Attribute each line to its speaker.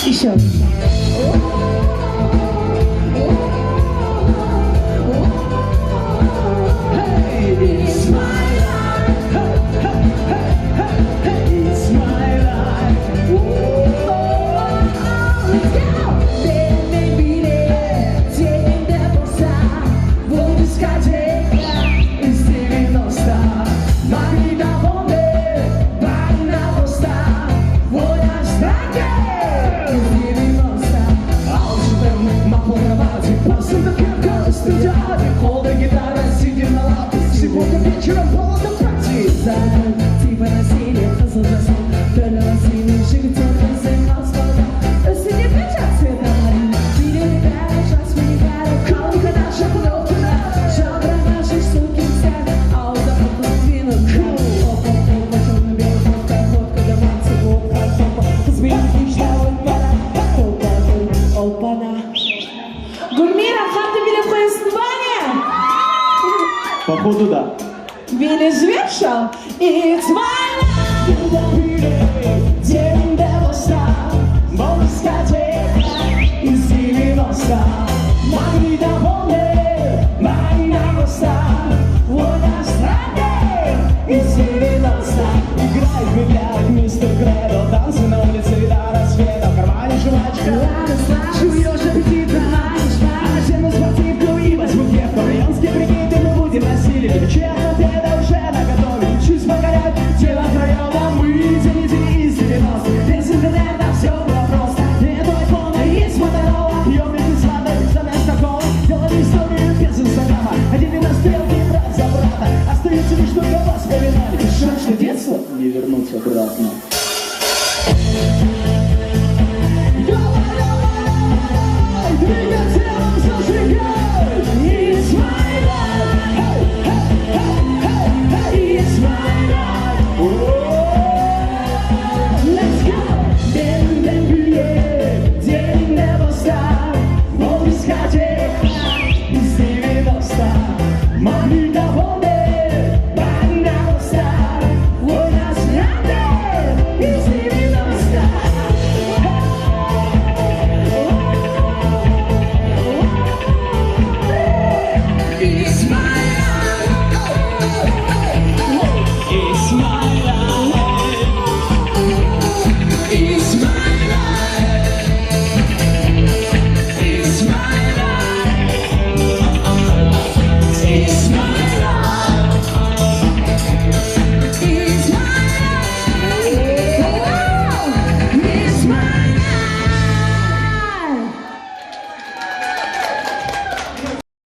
Speaker 1: Еще раз.
Speaker 2: Сегодня вечером холодно пойти.
Speaker 1: Типа насилие, позапросил. Доля Василия, живет он, занимал спорта. Осенний вечер, цвет на море. Видели ребята, сейчас мы не горят. Колонка наша плотна. Жанра наших сукин стен. А у западного спину кул. Оп-оп-оп, по черно-белый фотка. Фотка до манца, оп-оп-оп. Змеи ждала пара. Опа-на. Гурмира, хаты били пояснования?
Speaker 2: Походу да.
Speaker 1: Billy Zwierszał, it's my